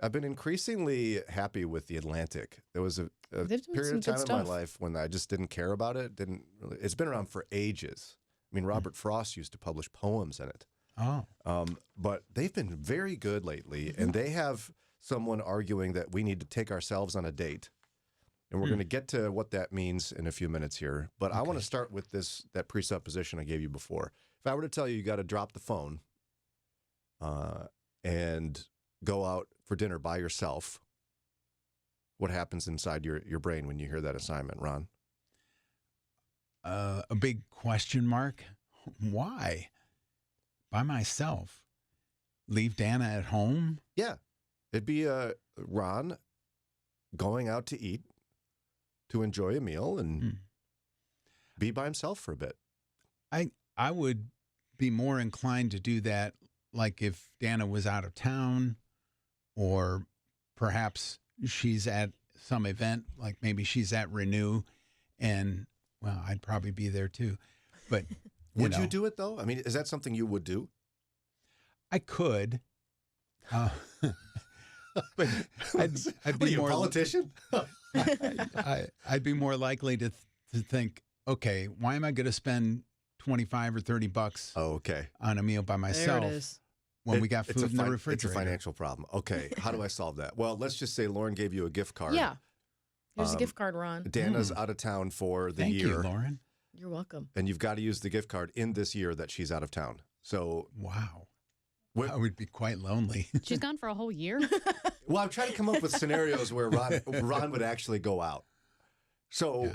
I've been increasingly happy with the Atlantic. There was a They've done period of some time good in my stuff. life when I just didn't care about it. It's been around for ages. I mean, Robert Frost used to publish poems in it. Oh. But they've been very good lately, and they have someone arguing that we need to take ourselves on a date. And we're going to get to what that means in a few minutes here. But I want to start with that presupposition I gave you before. If I were to tell you got to drop the phone and go out for dinner by yourself, what happens inside your brain when you hear that assignment, Ron? A big question mark. Why? By myself? Leave Dana at home? Yeah. It'd be Ron going out to eat, to enjoy a meal, and be by himself for a bit. I would be more inclined to do that, like if Dana was out of town, or perhaps she's at some event, like maybe she's at Renew, and, well, I'd probably be there too. But Would you do it, though? I mean, is that something you would do? I could. But I'd be more a politician? I'd be more likely to think, okay, why am I going to spend $25 or $30 okay. on a meal by myself There it is. when we got food in the refrigerator? It's a financial problem. Okay, how do I solve that? Well, let's just say Lauren gave you a gift card. Yeah. Here's a gift card, Ron. Dana's out of town for the Thank year. you, Lauren. You're welcome. And you've got to use the gift card in this year that she's out of town. So, Wow. I would be quite lonely. She's gone for a whole year. well, I'm trying to come up with scenarios where Ron would actually go out. So,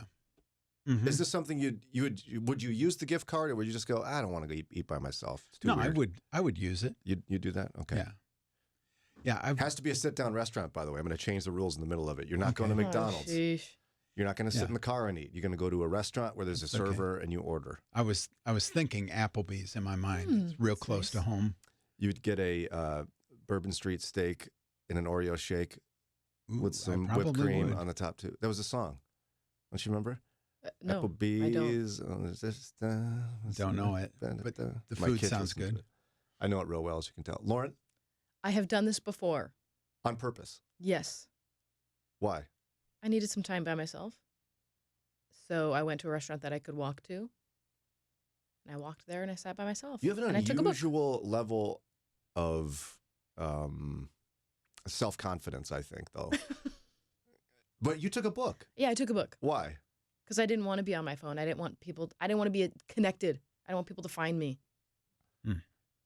is this something would you use the gift card, or would you just go, I don't want to go eat by myself? It's too No, weird. I would use it. You do that? Okay. Yeah. Yeah. Has to be a sit-down restaurant, by the way. I'm going to change the rules in the middle of it. You're not going to McDonald's. Oh, sheesh. You're not going to sit Yeah. in the car and eat. You're going to go to a restaurant where there's a server and you order. I was thinking Applebee's in my mind. It's real that's close nice. to home. You'd get a Bourbon Street steak in an Oreo shake with some I whipped probably cream would. on the top, too. That was a song. Don't you remember? No, Applebee's. Don't know it, but the My food kids sounds listen to good. it. I know it real well, as you can tell. Lauren, I have done this before. on purpose. Yes. Why? I needed some time by myself. So I went to a restaurant that I could walk to. And I walked there and I sat by myself. You have an and I took a book. unusual level of self-confidence, I think, though. But you took a book. Yeah, I took a book Why? because I didn't want to be on my phone. I didn't want to be connected. I didn't want people to find me.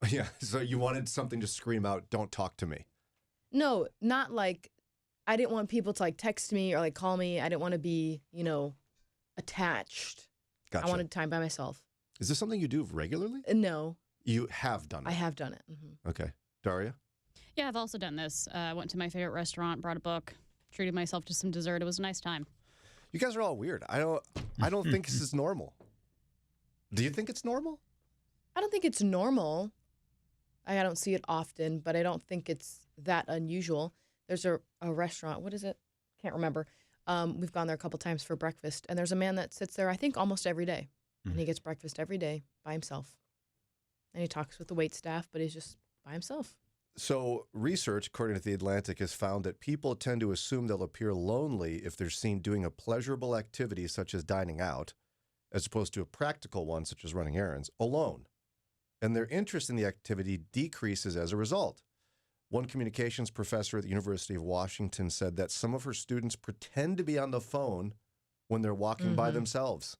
Yeah, so you wanted something to scream out, don't talk to me. No, not like, I didn't want people to like text me or like call me. I didn't want to be, attached. Gotcha. I wanted time by myself. Is this something you do regularly? No, You have done it. I have done it. Okay. Daria? Yeah, I've also done this. I went to my favorite restaurant, brought a book, treated myself to some dessert. It was a nice time. You guys are all weird. I don't think this is normal. Do you think it's normal? I don't think it's normal. I don't see it often, but I don't think it's that unusual. There's a restaurant. What is it? Can't remember. We've gone there a couple times for breakfast, and there's a man that sits there, I think, almost every day. And he gets breakfast every day by himself. And he talks with the wait staff, but he's just by himself. So research, according to The Atlantic, has found that people tend to assume they'll appear lonely if they're seen doing a pleasurable activity such as dining out, as opposed to a practical one such as running errands, alone. And their interest in the activity decreases as a result. One communications professor at the University of Washington said that some of her students pretend to be on the phone when they're walking by themselves.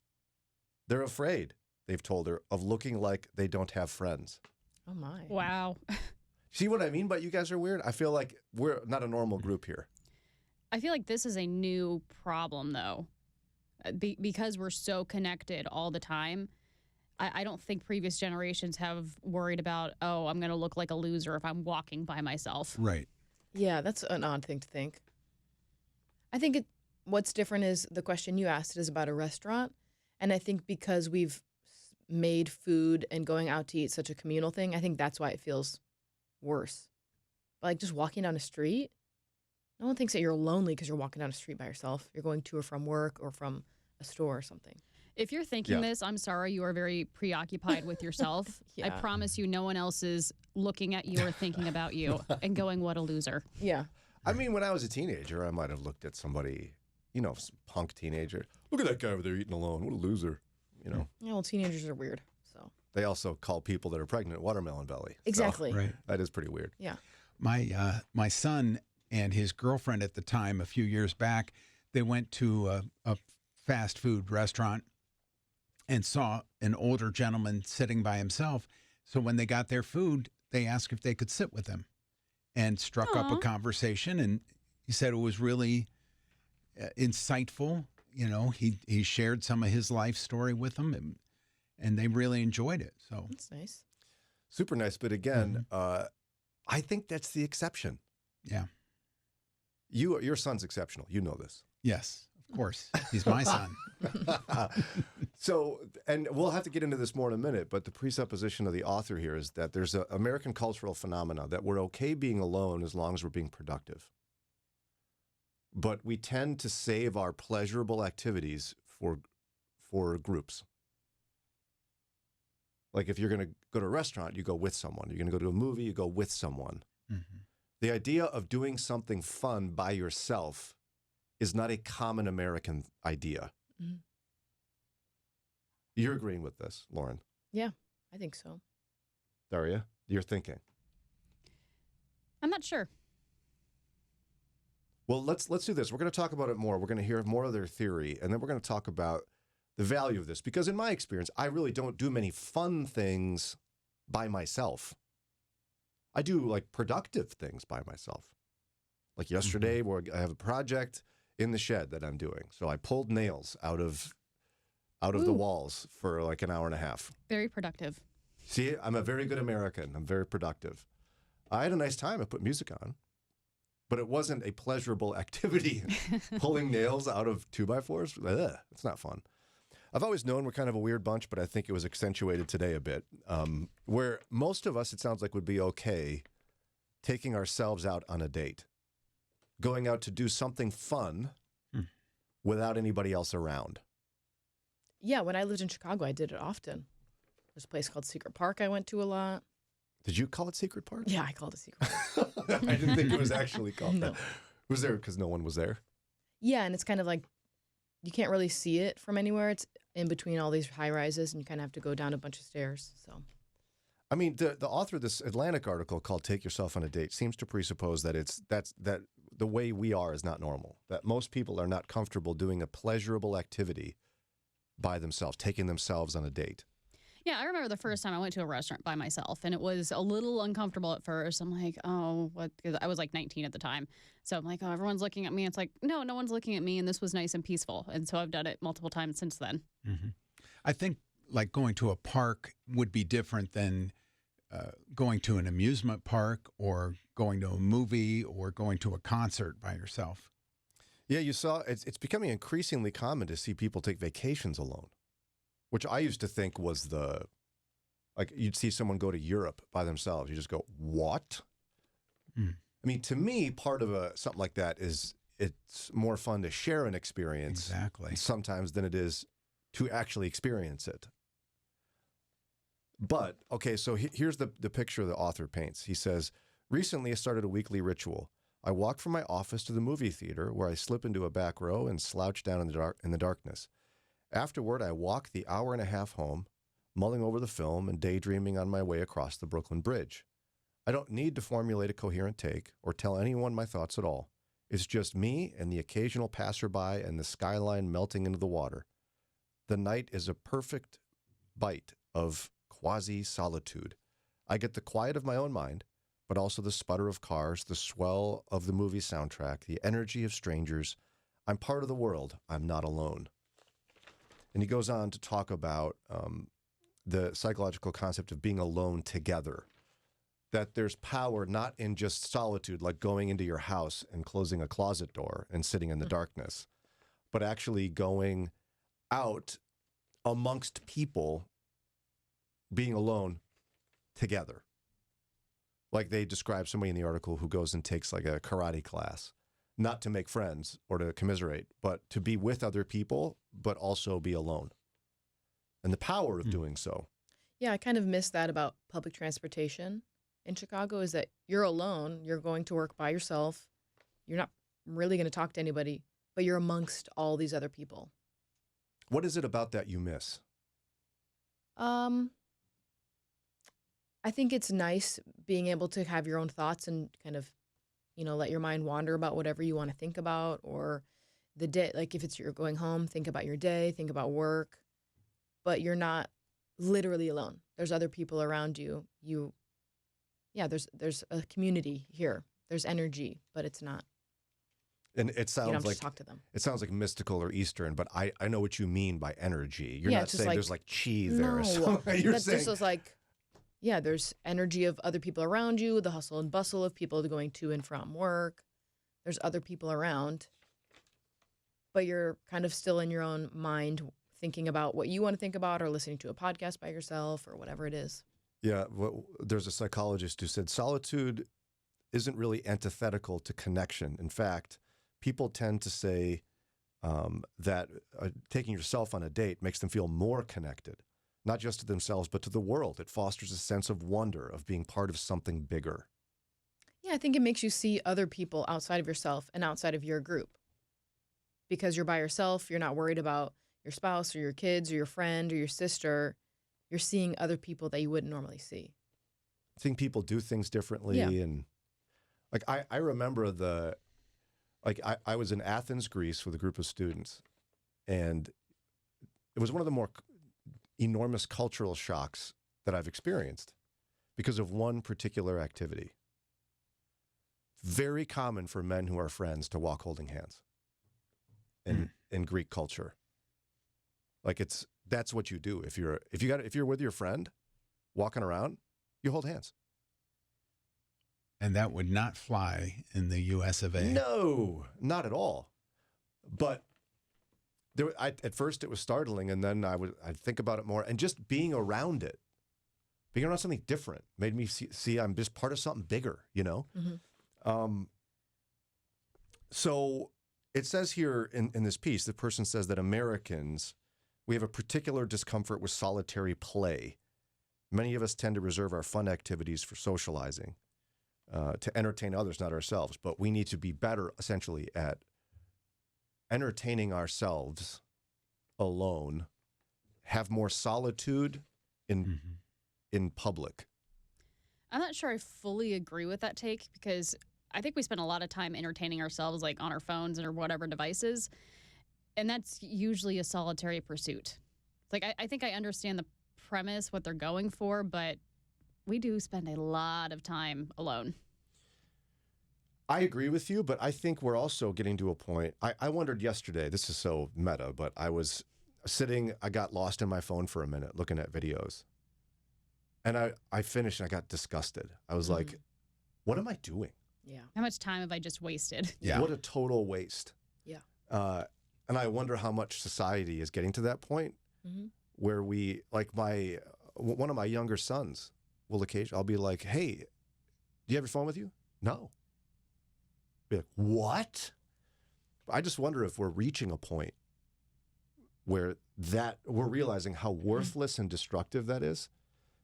They're afraid, they've told her, of looking like they don't have friends. Oh, my. Wow. See what I mean by you guys are weird? I feel like we're not a normal group here. I feel like this is a new problem, though, because we're so connected all the time. I don't think previous generations have worried about, oh, I'm going to look like a loser if I'm walking by myself. Right. Yeah, that's an odd thing to think. I think what's different is the question you asked is about a restaurant. And I think because we've made food and going out to eat such a communal thing, I think that's why it feels worse. But like just walking down a street, no one thinks that you're lonely because you're walking down a street by yourself. You're going to or from work or from a store or something. If you're thinking this, I'm sorry, you are very preoccupied with yourself. Yeah. I promise you no one else is looking at you or thinking about you and going, what a loser. Yeah. I mean, when I was a teenager, I might have looked at somebody, some punk teenager. Look at that guy over there eating alone. What a loser. Yeah, well, teenagers are weird. So They also call people that are pregnant watermelon belly. exactly. So Right. that is pretty weird. Yeah. My son and his girlfriend at the time, a few years back, they went to a fast food restaurant and saw an older gentleman sitting by himself. So when they got their food, they asked if they could sit with him and struck up a Aw. conversation. And he said it was really insightful. He shared some of his life story with them, and they really enjoyed it. So That's nice. Super nice. But again, I think that's the exception. yeah, Your son's exceptional. You know this. yes, of course, he's my son. So, and we'll have to get into this more in a minute, but the presupposition of the author here is that there's an American cultural phenomena that we're okay being alone as long as we're being productive. But we tend to save our pleasurable activities for groups. Like if you're going to go to a restaurant, you go with someone. You're going to go to a movie, you go with someone. Mhm. The idea of doing something fun by yourself is not a common American idea. Mhm. You're agreeing with this, Lauren. I think so. Daria, you're thinking. I'm not sure. Well, let's do this. We're going to talk about it more. We're going to hear more of their theory, and then we're going to talk about the value of this. Because in my experience, I really don't do many fun things by myself. I do like productive things by myself. Like yesterday, where I have a project in the shed that I'm doing. So I pulled nails out of the Ooh. walls for like an hour and a half. Very productive. See, I'm a very good American. I'm very productive. I had a nice time. I put music on, but it wasn't a pleasurable activity. Pulling nails out of 2x4s, it's not fun. I've always known we're kind of a weird bunch, but I think it was accentuated today a bit. Where most of us, it sounds like, would be okay taking ourselves out on a date, going out to do something fun without anybody else around. Yeah, when I lived in Chicago, I did it often. There's a place called Secret Park I went to a lot. Did you call it Secret Park? Yeah, I called it Secret Park. I didn't think it was actually called No. that. Was there because no one was there? Yeah, and it's kind of like you can't really see it from anywhere. It's in between all these high rises, and you kind of have to go down a bunch of stairs. So I mean, the author of this Atlantic article called "Take Yourself on a Date" seems to presuppose that that the way we are is not normal. That most people are not comfortable doing a pleasurable activity by themselves, taking themselves on a date. Yeah, I remember the first time I went to a restaurant by myself, and it was a little uncomfortable at first. I'm like, oh, what? 'Cause I was like 19 at the time. So I'm like, oh, everyone's looking at me. It's like, no one's looking at me, and this was nice and peaceful. And so I've done it multiple times since then. Mm-hmm. I think like going to a park would be different than going to an amusement park or going to a movie or going to a concert by yourself. Yeah, you saw it's becoming increasingly common to see people take vacations alone, which I used to think was like you'd see someone go to Europe by themselves. You just go, what? Mm. I mean, to me, part of something like that is it's more fun to share an experience Exactly. sometimes than it is to actually experience it. But, okay, so here's the picture the author paints. He says, recently I started a weekly ritual. I walk from my office to the movie theater where I slip into a back row and slouch down in the darkness. Afterward, I walk the hour and a half home, mulling over the film and daydreaming on my way across the Brooklyn Bridge. I don't need to formulate a coherent take or tell anyone my thoughts at all. It's just me and the occasional passerby and the skyline melting into the water. The night is a perfect bite of quasi-solitude. I get the quiet of my own mind, but also the sputter of cars, the swell of the movie soundtrack, the energy of strangers. I'm part of the world. I'm not alone. And he goes on to talk about the psychological concept of being alone together, that there's power not in just solitude, like going into your house and closing a closet door and sitting in the darkness, but actually going out amongst people, being alone together. Like they describe somebody in the article who goes and takes like a karate class, not to make friends or to commiserate, but to be with other people, but also be alone. And the power of doing so. yeah, I kind of miss that about public transportation in Chicago is that you're alone. You're going to work by yourself. You're not really going to talk to anybody, but you're amongst all these other people. What is it about that you miss? I think it's nice being able to have your own thoughts and kind of, let your mind wander about whatever you want to think about, or the day. Like if you're going home, think about your day, think about work, but you're not literally alone. There's other people around you. There's a community here. There's energy, but it's not. And it You sounds don't like just talk to them. it sounds like mystical or Eastern, but I know what you mean by energy. You're Yeah, not it's just saying like- there's like chi there or No, something. You're that's saying just like, there's energy of other people around you, the hustle and bustle of people going to and from work. There's other people around, but you're kind of still in your own mind thinking about what you want to think about, or listening to a podcast by yourself, or whatever it is. Yeah, there's a psychologist who said solitude isn't really antithetical to connection. In fact, people tend to say that taking yourself on a date makes them feel more connected, not just to themselves, but to the world. It fosters a sense of wonder, of being part of something bigger. Yeah, I think it makes you see other people outside of yourself and outside of your group. Because you're by yourself, you're not worried about your spouse or your kids or your friend or your sister. You're seeing other people that you wouldn't normally see. I think people do things differently. Yeah. And like, I remember I was in Athens, Greece with a group of students, and it was one of the more enormous cultural shocks that I've experienced because of one particular activity. Very common for men who are friends to walk holding hands in Greek culture. Like that's what you do. If you're with your friend walking around, you hold hands. And that would not fly in the US of A. No, not at all. But at first it was startling, and then I'd think about it more, and just being around something different made me see I'm just part of something bigger, Mm-hmm. So it says here in this piece, the person says that Americans, we have a particular discomfort with solitary play. Many of us tend to reserve our fun activities for socializing, to entertain others, not ourselves. But we need to be better, essentially, at entertaining ourselves alone, have more solitude in public. I'm not sure I fully agree with that take, because I think we spend a lot of time entertaining ourselves, like on our phones or whatever devices. And that's usually a solitary pursuit. Like, I think I understand the premise, what they're going for, but we do spend a lot of time alone. I agree with you, but I think we're also getting to a point. I wondered yesterday, this is so meta, but I was sitting, I got lost in my phone for a minute looking at videos. And I finished and I got disgusted. I was like, what am I doing? Yeah. How much time have I just wasted? Yeah. What a total waste. Yeah. And I wonder how much society is getting to that point where we, like one of my younger sons will occasionally, I'll be like, hey, do you have your phone with you? No. Be like, what? I just wonder if we're reaching a point where we're realizing how worthless and destructive that is.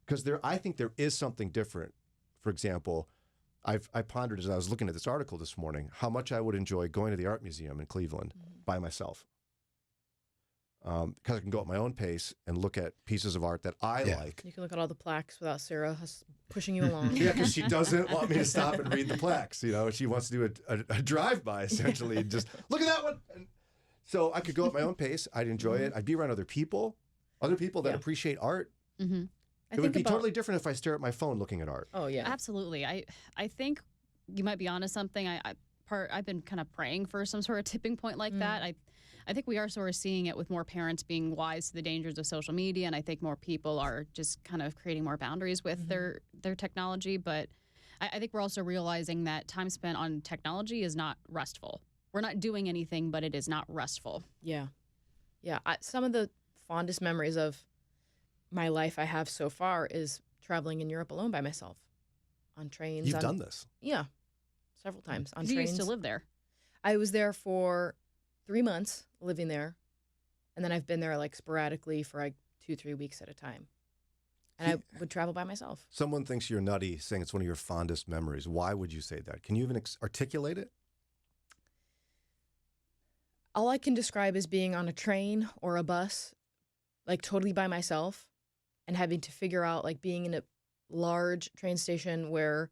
Because I think there is something different. For example, I pondered as I was looking at this article this morning how much I would enjoy going to the art museum in Cleveland by myself. Because I can go at my own pace and look at pieces of art that I like. You can look at all the plaques without Sarah pushing you along. Yeah, because she doesn't want me to stop and read the plaques. She wants to do a drive-by, essentially, and just look at that one. And so I could go at my own pace. I'd enjoy it. I'd be around other people that appreciate art. Mm-hmm. It would be totally different if I stare at my phone looking at art. Oh, yeah. Absolutely. I think you might be onto something. I've been kind of praying for some sort of tipping point like that. I think we are sort of seeing it with more parents being wise to the dangers of social media, and I think more people are just kind of creating more boundaries with their technology. But I think we're also realizing that time spent on technology is not restful. We're not doing anything, but it is not restful. Yeah. Yeah. Some of the fondest memories of my life I have so far is traveling in Europe alone by myself on trains. You've done this? Yeah. Several times on You trains. used to live there. I was there for 3 months living there. And then I've been there like sporadically for like 2-3 weeks at a time. And I would travel by myself. Someone thinks you're nutty saying it's one of your fondest memories. Why would you say that? Can you even articulate it? All I can describe is being on a train or a bus, like totally by myself, and having to figure out, like being in a large train station where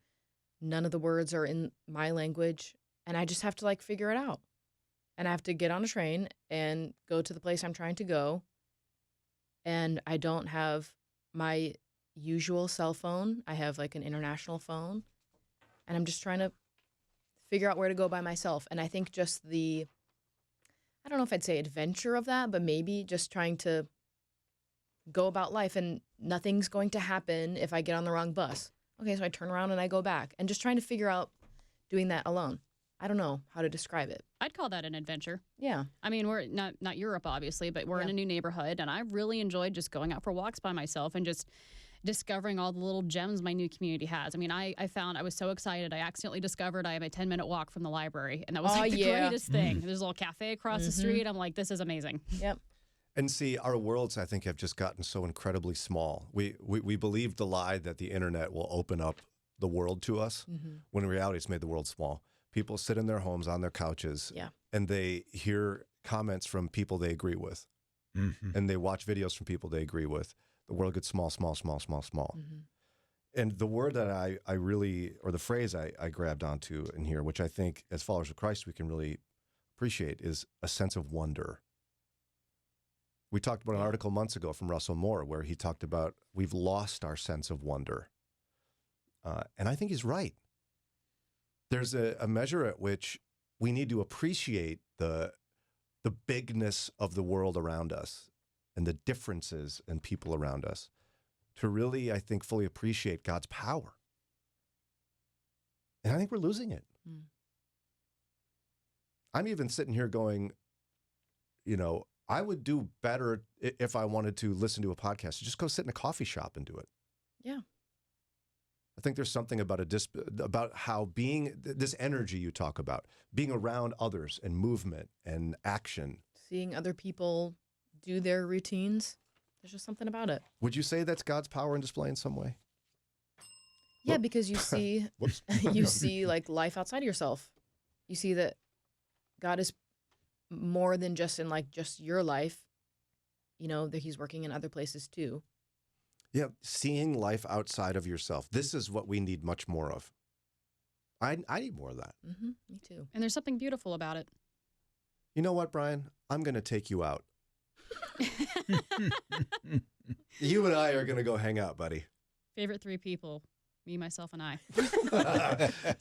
none of the words are in my language, and I just have to like figure it out. And I have to get on a train and go to the place I'm trying to go. And I don't have my usual cell phone. I have like an international phone. And I'm just trying to figure out where to go by myself. And I think just I don't know if I'd say adventure of that, but maybe just trying to go about life and nothing's going to happen if I get on the wrong bus. Okay, so I turn around and I go back and just trying to figure out doing that alone. I don't know how to describe it. I'd call that an adventure. Yeah. I mean, we're not Europe, obviously, but we're in a new neighborhood, and I really enjoyed just going out for walks by myself and just discovering all the little gems my new community has. I mean, I found I was so excited. I accidentally discovered I am a 10-minute walk from the library, and that was like the greatest thing. There's a little cafe across the street. I'm like, this is amazing. Yep. And see, our worlds, I think, have just gotten so incredibly small. We believe the lie that the internet will open up the world to us, when in reality it's made the world small. People sit in their homes on their couches and they hear comments from people they agree with. And they watch videos from people they agree with. The world gets small, small, small, small, small. And the word that I really, or the phrase I grabbed onto in here, which I think as followers of Christ we can really appreciate, is a sense of wonder. We talked about an article months ago from Russell Moore where he talked about we've lost our sense of wonder. And I think he's right. There's a measure at which we need to appreciate the bigness of the world around us and the differences in people around us to really, I think, fully appreciate God's power. And I think we're losing it. I'm even sitting here going, I would do better if I wanted to listen to a podcast. Just go sit in a coffee shop and do it. Yeah. I think there's something about about how being this energy you talk about, being around others and movement and action. Seeing other people do their routines. There's just something about it. Would you say that's God's power in display in some way? Yeah, because you see, you see like life outside of yourself. You see that God is more than just in like just your life. That He's working in other places too. Yeah, seeing life outside of yourself. This is what we need much more of. I need more of that. Me too. And there's something beautiful about it. You know what, Brian? I'm going to take you out. You and I are going to go hang out, buddy. Favorite three people, me, myself, and I.